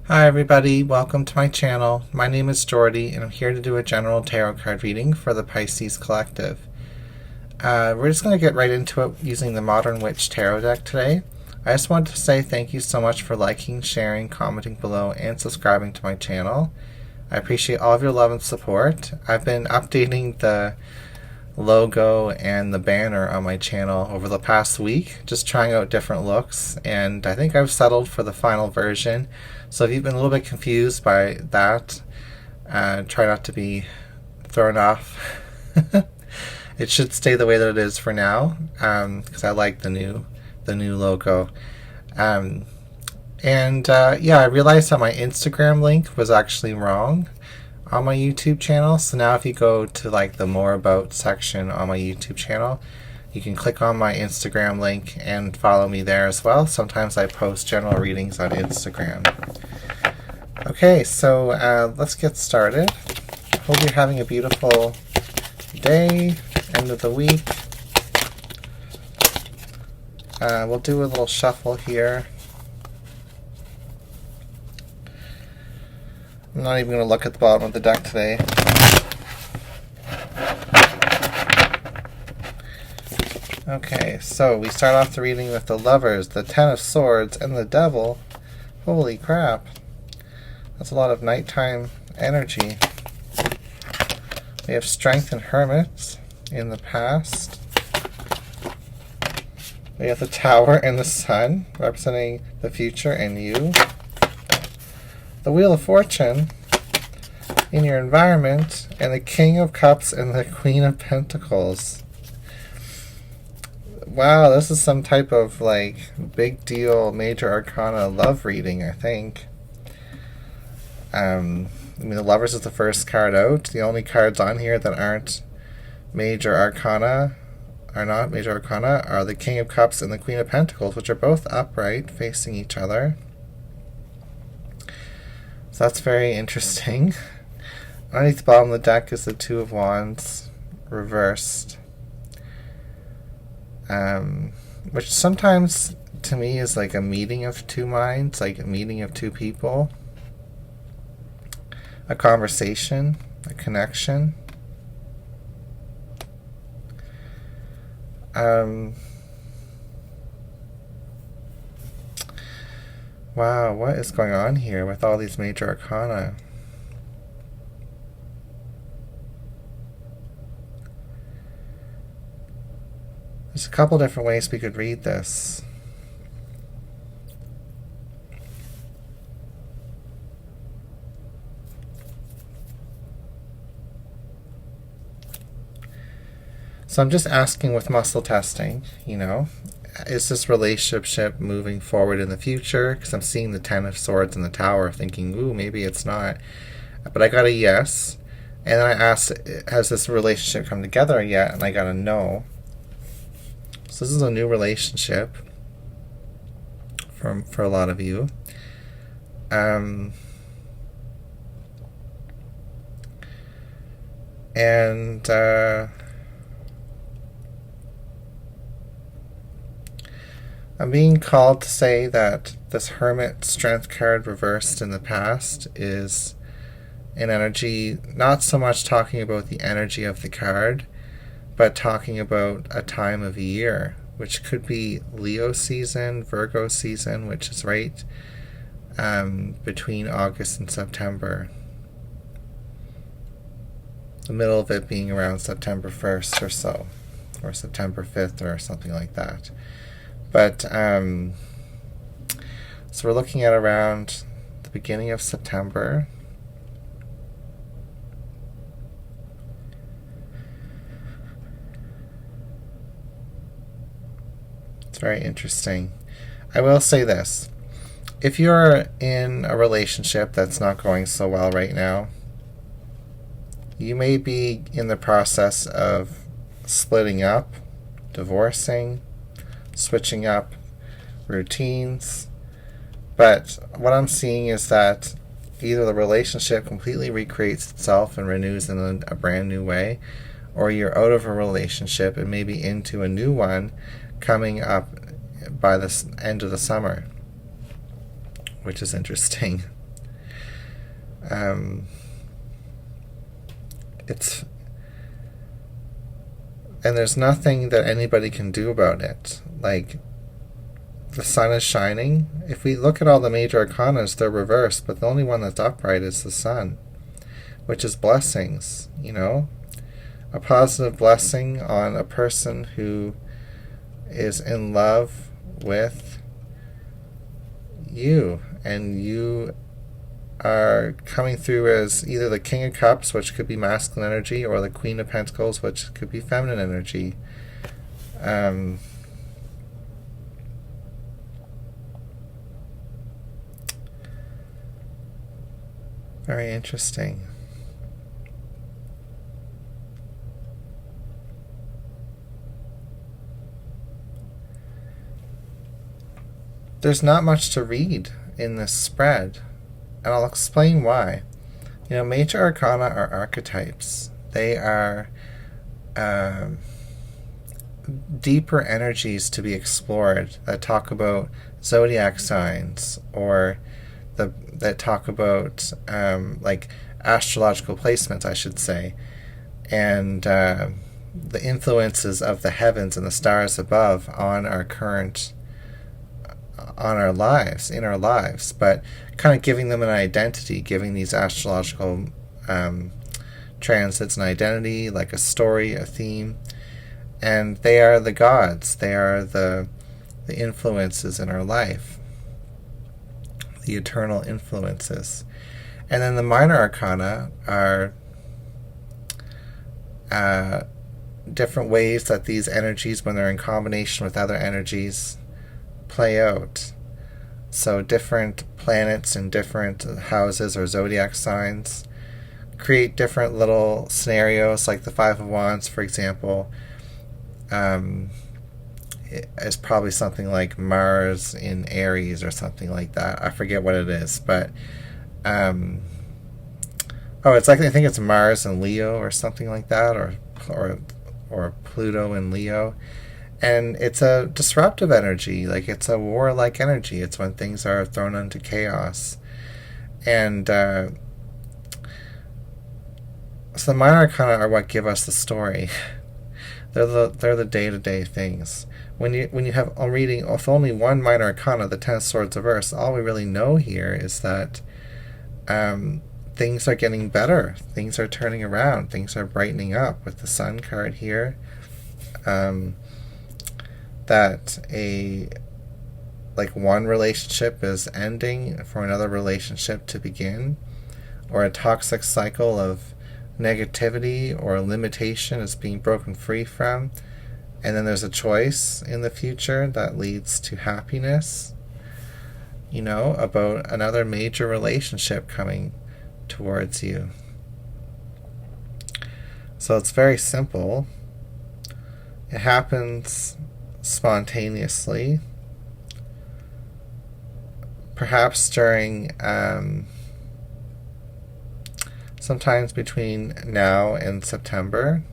Hi everybody, welcome to my channel. My name is Jordy and I'm here to do a general tarot card reading for the Pisces Collective. We're just going to get right into it using the Modern Witch Tarot deck today. I just wanted to say thank you so much for liking, sharing, commenting below, and subscribing to my channel. I appreciate all of your love and support. I've been updating the logo and the banner on my channel over the past week, just trying out different looks, and I think I've settled for the final version. So if you've been a little bit confused by that, try not to be thrown off. It should stay the way that it is for now, because I like the new logo. Yeah, I realized that my Instagram link was actually wrong on my YouTube channel. So now if you go to like the More About section on my YouTube channel, you can click on my Instagram link and follow me there as well. Sometimes I post general readings on Instagram. Okay, so let's get started. Hope you're having a beautiful day, end of the week. We'll do a little shuffle here. I'm not even going to look at the bottom of the deck today. Okay, so we start off the reading with the Lovers, the Ten of Swords, and the Devil. Holy crap. That's a lot of nighttime energy. We have Strength and Hermits in the past. We have the Tower and the Sun, representing the future and you. The Wheel of Fortune in your environment, and the King of Cups and the Queen of Pentacles. Wow, this is some type of like big deal major arcana love reading, I think. The Lovers is the first card out. The only cards on here that aren't major arcana are the King of Cups and the Queen of Pentacles, which are both upright facing each other. So that's very interesting. Underneath the bottom of the deck is the Two of Wands reversed. Which sometimes to me is like a meeting of two minds, like a meeting of two people. A conversation, a connection. Wow, what is going on here with all these major arcana? There's a couple different ways we could read this. So I'm just asking with muscle testing, is this relationship moving forward in the future? Because I'm seeing the Ten of Swords in the Tower, thinking, ooh, maybe it's not. But I got a yes. And then I asked, has this relationship come together yet? And I got a no. So this is a new relationship for a lot of you. I'm being called to say that this Hermit Strength card reversed in the past is an energy, not so much talking about the energy of the card, but talking about a time of year, which could be Leo season, Virgo season, which is right between August and September. The middle of it being around September 1st or so, or September 5th or something like that. But, so we're looking at around the beginning of September. It's very interesting. I will say this. If you're in a relationship that's not going so well right now, you may be in the process of splitting up, divorcing, switching up routines. But what I'm seeing is that either the relationship completely recreates itself and renews in a brand new way, or you're out of a relationship and maybe into a new one coming up by the end of the summer, which is interesting. It's and there's nothing that anybody can do about it. Like, the sun is shining. If we look at all the major arcanas, they're reversed, but the only one that's upright is the sun, which is blessings, a positive blessing on a person who is in love with you, and you are coming through as either the King of Cups, which could be masculine energy, or the Queen of Pentacles, which could be feminine energy. Very interesting. There's not much to read in this spread, and I'll explain why. Major arcana are archetypes. They are deeper energies to be explored that talk about zodiac signs, or that talk about like astrological placements, I should say, and the influences of the heavens and the stars above on our lives, in our lives, but kind of giving them an identity, giving these astrological transits an identity, like a story, a theme. And they are the gods. They are the influences in our life, the eternal influences. And then the minor arcana are different ways that these energies, when they're in combination with other energies, play out. So different planets in different houses or zodiac signs create different little scenarios, like the Five of Wands, for example, is probably something like Mars in Aries or something like that. I forget what it is, but it's like, I think it's Mars in Leo or something like that, or Pluto in Leo. And it's a disruptive energy, like it's a warlike energy. It's when things are thrown into chaos. And so the minor arcana are what give us the story. They're the day-to-day things. When you have a reading with only one minor arcana, the Ten of Swords reverse, all we really know here is that things are getting better. Things are turning around. Things are brightening up with the Sun card here. That one relationship is ending for another relationship to begin, or a toxic cycle of negativity or limitation is being broken free from, and then there's a choice in the future that leads to happiness, about another major relationship coming towards you. So it's very simple. It happens spontaneously, perhaps during sometimes between now and September.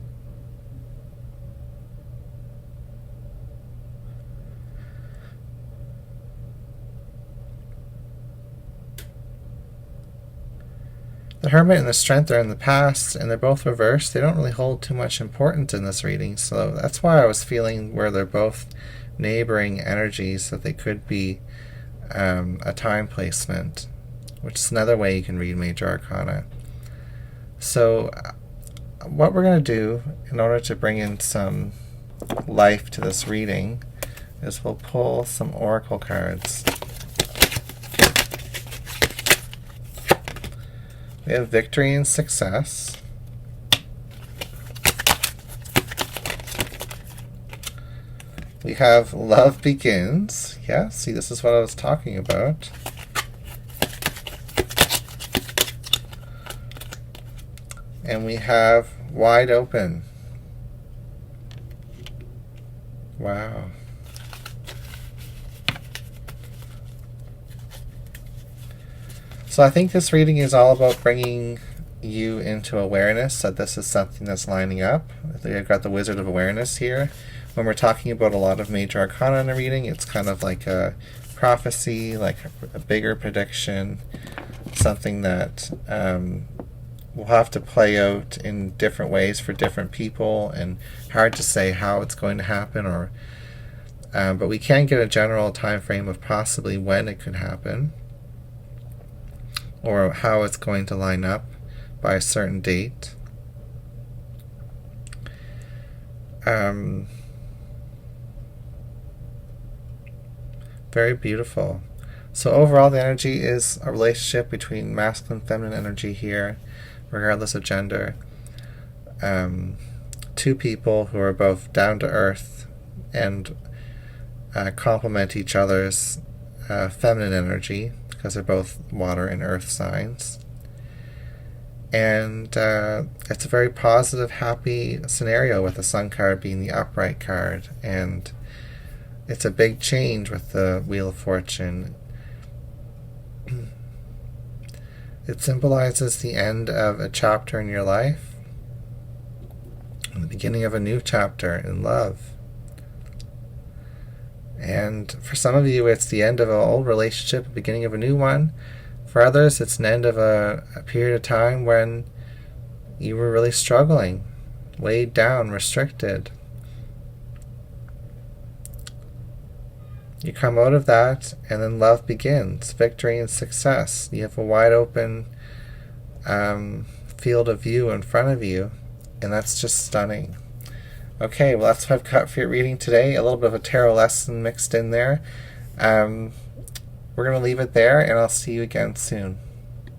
The Hermit and the Strength are in the past, and they're both reversed. They don't really hold too much importance in this reading, so that's why I was feeling where they're both neighboring energies, that they could be a time placement, which is another way you can read major arcana. So what we're going to do in order to bring in some life to this reading is we'll pull some oracle cards. We have Victory and Success. We have Love Begins. Yeah, see, this is what I was talking about. And we have Wide Open. Wow. So I think this reading is all about bringing you into awareness that this is something that's lining up. I've got the Wizard of Awareness here. When we're talking about a lot of major arcana in a reading, it's kind of like a prophecy, like a bigger prediction. something that will have to play out in different ways for different people, and hard to say how it's going to happen, or but we can get a general time frame of possibly when it could happen, or how it's going to line up by a certain date. Very beautiful. So overall, the energy is a relationship between masculine and feminine energy here, regardless of gender. Two people who are both down to earth and complement each other's feminine energy, because they're both water and earth signs. And it's a very positive, happy scenario with the Sun card being the upright card. And it's a big change with the Wheel of Fortune. It symbolizes the end of a chapter in your life and the beginning of a new chapter in love. And for some of you, it's the end of an old relationship, the beginning of a new one. For others, it's an end of a period of time when you were really struggling, weighed down, restricted. You come out of that, and then love begins, victory and success. You have a wide open field of view in front of you, and that's just stunning. Okay, well, that's what I've got for your reading today. A little bit of a tarot lesson mixed in there. We're going to leave it there, and I'll see you again soon.